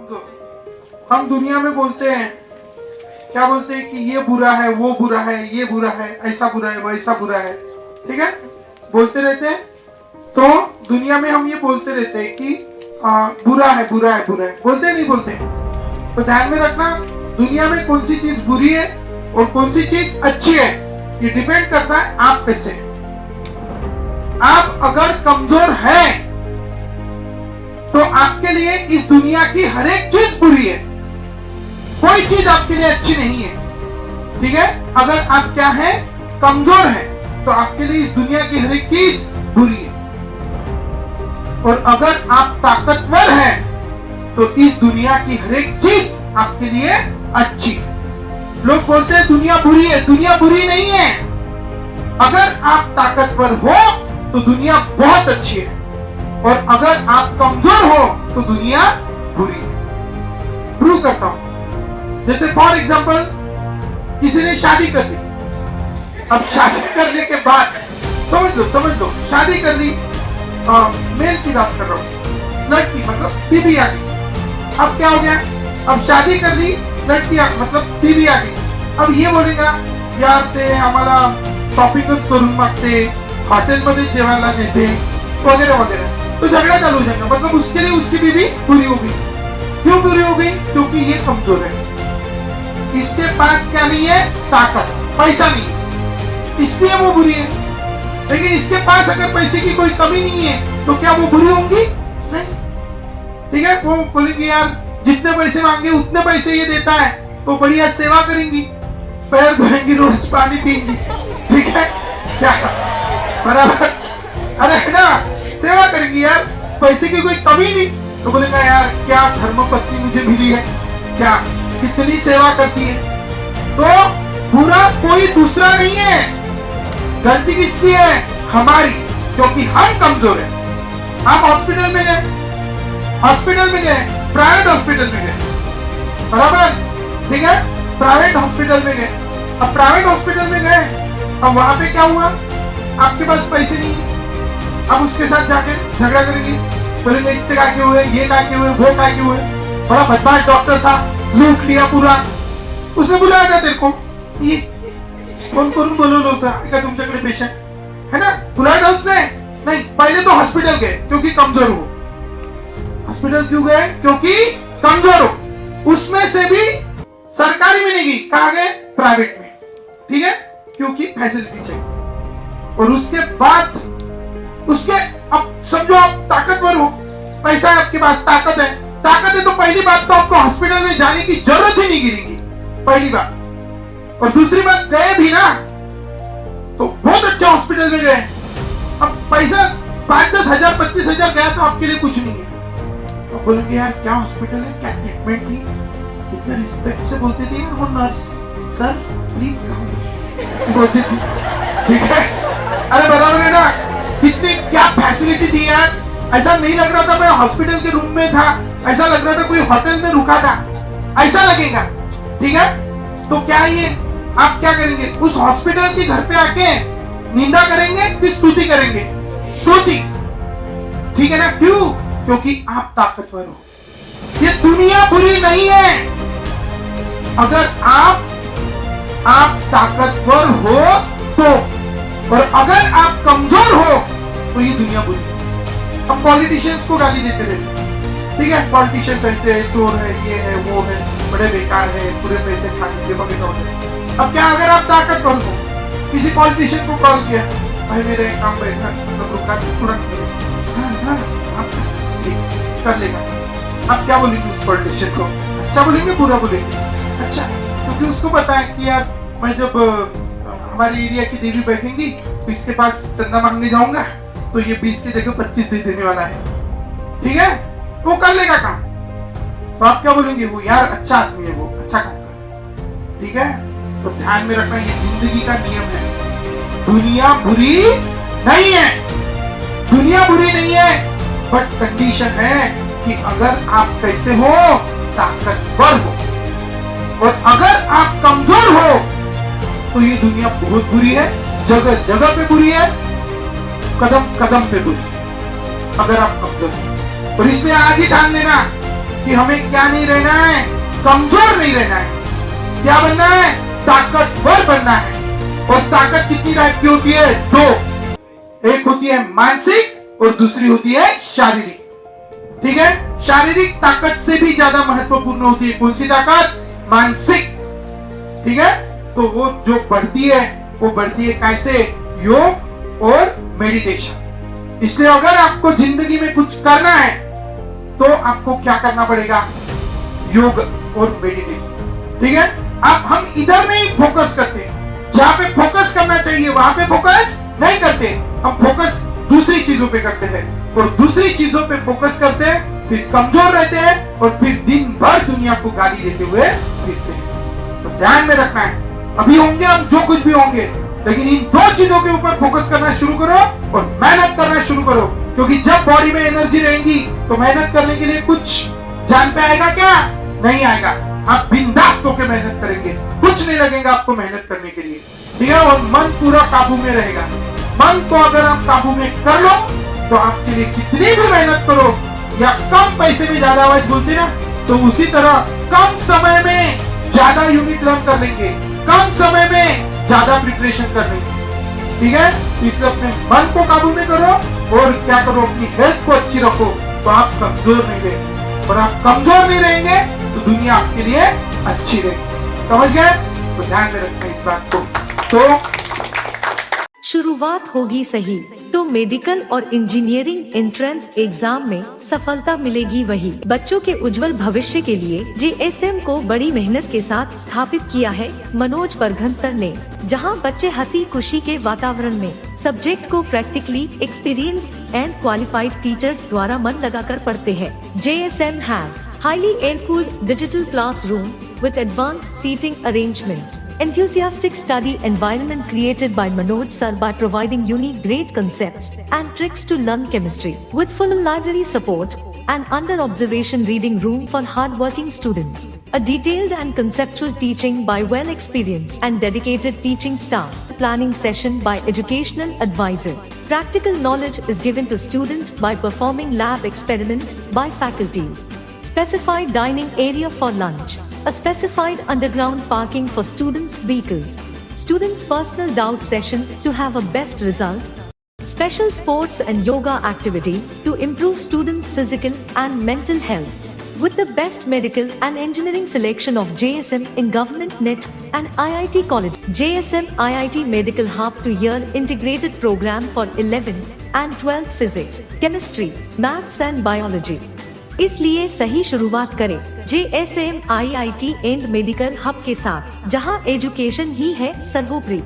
कमजोर। हम दुनिया में बोलते हैं, क्या बोलते हैं कि ये बुरा है, वो बुरा है, ये बुरा है, ऐसा बुरा है, वैसा बुरा है, ठीक है, बोलते रहते हैं। तो दुनिया में हम ये बोलते रहते हैं कि बुरा है, बुरा है, बुरा है, बोलते नहीं बोलते। तो ध्यान में रखना, दुनिया में कौन सी चीज बुरी है और कौन सी चीज अच्छी है, ये डिपेंड करता है आप कैसे। आप अगर कमजोर हैं तो आपके लिए इस दुनिया की हर एक चीज बुरी है, कोई चीज आपके लिए अच्छी नहीं है, ठीक है। अगर आप क्या है, कमजोर हैं, तो आपके लिए इस दुनिया की हर एक चीज बुरी है। और अगर आप ताकतवर हैं तो इस दुनिया की हर एक चीज आपके लिए अच्छी है। लोग बोलते हैं दुनिया बुरी है, दुनिया बुरी नहीं है। अगर आप ताकतवर हो तो दुनिया बहुत अच्छी है, और अगर आप कमजोर हो तो दुनिया बुरी है। प्रूव करता हूं, जैसे फॉर एग्जांपल किसी ने शादी कर ली। अब शादी करने के बाद समझ लो शादी कर ली, मेल की बात कर रहा हूं, लड़की मतलब बीबी आ गई। अब क्या हो गया, अब शादी कर ली, लड़की मतलब बीबी आ गई। अब ये बोलेगा यार ते आम्हाला शॉपिंगच करून मागते, हॉटेलमध्ये जेवायला नेते, वगैरह वगैरह, तो झगड़ा चालू हो जाएगा। मतलब उसके लिए उसकी बीवी बुरी हो गई। क्यों बुरी हो गई? क्योंकि ये कमजोर है, इसके पास क्या नहीं है, ताकत, पैसा नहीं, इसलिए वो बुरी है। लेकिन इसके पास अगर पैसे की कोई कमी नहीं है तो क्या वो बुरी होंगी? नहीं, ठीक है। वो बोलेंगे यार जितने पैसे मांगे उतने पैसे ये देता है, तो बढ़िया सेवा करेंगी, पैर धोएंगी, रोज पानी पिएंगी, ठीक है क्या, बराबर, अरे है ना, सेवा करेंगी यार, पैसे की कोई कमी नहीं। तो बोलेगा यार क्या धर्मपत्नी मुझे मिली है, क्या कितनी सेवा करती है। तो बुरा कोई दूसरा नहीं है, गलती किसकी है, हमारी, क्योंकि हम कमजोर हैं। आप हॉस्पिटल में गए, प्राइवेट हॉस्पिटल में गए, बराबर, ठीक है, प्राइवेट हॉस्पिटल में गए। अब प्राइवेट हॉस्पिटल में गए, अब वहां पे क्या हुआ, आपके पास पैसे नहीं है। अब उसके साथ जाके झगड़ा करेंगे, बोलेंगे इतने का क्यों हुए, ये का क्यों हुए, वो का क्यों हुए, बड़ा बदमाश डॉक्टर था, लूट लिया पूरा, उसने बुलाया था तेरे को, ये फोन करून बोलवलं होतं का तुमच्याकडे पेशंट है ना, बुलाया था उसने? नहीं, पहले तो हॉस्पिटल गए क्योंकि कमजोर हो। हॉस्पिटल क्यों गए? क्योंकि कमजोर हो। उसमें से भी सरकारी में नहीं गई, कहा गए प्राइवेट में, ठीक है, क्योंकि फैसिलिटी चाहिए। और उसके बाद उसके, अब समझो आप ताकतवर हो, पैसा है आपके पास, ताकत है, तो पहली बात तो आपको हॉस्पिटल में जाने की जरूरत ही नहीं गिरेगी, पहली बात। और दूसरी बात, गए भी ना तो बहुत अच्छे हॉस्पिटल में गए। अब पैसा 5-10 हजार 25 हजार गया तो आपके लिए कुछ नहीं है। तो बोलेंगे यार क्या हॉस्पिटल है, क्या ट्रीटमेंट थी, इतना रिस्पेक्ट से बोलते थे यार वो नर्स, सर प्लीज कहो बोलती थी, ठीक है, अरे बराबर है ना, कितनी क्या फैसिलिटी थी यार। ऐसा नहीं लग रहा था मैं हॉस्पिटल के रूम में था, ऐसा लग रहा था कोई होटल में रुका था, ऐसा लगेगा, ठीक है। तो क्या ये आप क्या करेंगे, उस हॉस्पिटल के घर पे आके निंदा करेंगे कि स्तुति करेंगे? स्तुति, ठीक है ना, क्यों? क्योंकि आप ताकतवर हो। ये दुनिया बुरी नहीं है, अगर आप ताकतवर हो तो, और अगर आप कमजोर हो तो ये दुनिया बुरी है। हम पॉलिटिशियंस को गाली देते रहते, ठीक है, पॉलिटिशियंस ऐसे है, चोर है, ये है, वो है, बड़े बेकार है, पूरे पैसे खाने के बगैर होते। अब क्या अगर आप ताकतवर हो, किसी पॉलिटिशियन को कॉल किया, भाई मेरे काम बैठा मतलब रुका तुरंत, हाँ सर आप कर लेगा, आप क्या बोलेंगे उस पॉलिटिशियन को? अच्छा बोलेंगे, बुरा बोलेंगे? अच्छा, क्योंकि उसको पता है कि यार मैं जब हमारे एरिया की देवी बैठेंगी तो इसके पास चंदा मांगने जाऊंगा तो ये 20 की जगह 25 दे देने वाला है, ठीक है, वो कर लेगा काम। तो आप क्या बोलेंगे, वो यार अच्छा आदमी है, वो अच्छा काम कर रहा है, ठीक है। तो ध्यान में रखना, ये जिंदगी का नियम है, दुनिया बुरी नहीं है, दुनिया बुरी नहीं है, बट कंडीशन है कि अगर आप कैसे हो, ताकतवर हो, और अगर आप कमजोर हो तो ये दुनिया बहुत बुरी है, जगह जगह पे बुरी है, कदम कदम पे बुरी, अगर आप कमजोर हो। और इसलिए आज ही ठान लेना कि हमें क्या नहीं रहना है, कमजोर नहीं रहना है। क्या बनना है? ताकतवर बनना है। और ताकत कितनी टाइप की होती है? दो। एक होती है मानसिक और दूसरी होती है शारीरिक। ठीक है, शारीरिक ताकत से भी ज्यादा महत्वपूर्ण होती है कौन सी ताकत? मानसिक। ठीक है, तो वो जो बढ़ती है वो बढ़ती है कैसे? योग और मेडिटेशन। इसलिए अगर आपको जिंदगी में कुछ करना है तो आपको क्या करना पड़ेगा? योग और मेडिटेशन। ठीक है, अब हम इधर नहीं फोकस करते, जहां पे फोकस करना चाहिए वहां पे फोकस नहीं करते, हम फोकस दूसरी चीजों पे करते हैं और दूसरी चीजों पे फोकस करते हैं, फिर कमजोर रहते हैं और फिर दिन भर दुनिया को गाली देते हुए फिरते हैं। तो ध्यान में रखना है, अभी होंगे हम जो कुछ भी होंगे, लेकिन इन दो चीजों के ऊपर फोकस करना शुरू करो और मेहनत करना शुरू करो। क्योंकि जब बॉडी में एनर्जी रहेगी तो मेहनत करने के लिए कुछ जान पे आएगा क्या? नहीं आएगा। आप बिंदास होकर मेहनत करेंगे, कुछ नहीं लगेगा आपको मेहनत करने के लिए। ठीक है, और मन पूरा काबू में रहेगा। मन को अगर आप काबू में कर लो तो आपके लिए कितनी भी मेहनत करो, या कम पैसे में ज्यादा आवाज बोलते ना, तो उसी तरह कम समय में ज्यादा यूनिट लर्न कर लेंगे, कम समय में ज्यादा प्रिपरेशन कर लेंगे। ठीक है, इसलिए अपने मन को काबू में करो और क्या करो, अपनी हेल्थ को अच्छी रखो, तो आप कमजोर नहीं रहेंगे। और आप कमजोर नहीं रहेंगे तो दुनिया आपके लिए अच्छी रहेगी। समझ गए? तो ध्यान में रखना इस बात को। तो शुरुआत होगी सही तो मेडिकल और इंजीनियरिंग एंट्रेंस एग्जाम में सफलता मिलेगी वही। बच्चों के उज्जवल भविष्य के लिए JSM को बड़ी मेहनत के साथ स्थापित किया है मनोज परघन सर ने, जहां बच्चे हंसी खुशी के वातावरण में सब्जेक्ट को practically experienced and qualified teachers द्वारा मन लगाकर पढ़ते हैं। JSM have highly air-cooled digital classrooms with advanced seating arrangement. Enthusiastic study environment created by Manoj sir by providing unique great concepts and tricks to learn chemistry. With full library support and under observation reading room for hard-working students. A detailed and conceptual teaching by well-experienced and dedicated teaching staff. Planning session by educational advisor. Practical knowledge is given to student by performing lab experiments by faculties. Specified dining area for lunch. A specified underground parking for students' vehicles. Students' personal doubt session to have a best result. Special sports and yoga activity to improve students' physical and mental health. With the best medical and engineering selection of JSM in Government NET and IIT College. JSM IIT Medical Hub 2-year integrated program for 11th and 12th physics, chemistry, maths and biology. इसलिए सही शुरुआत करें JSM IIT and medical hub के साथ, जहां education ही है सर्वोपरि।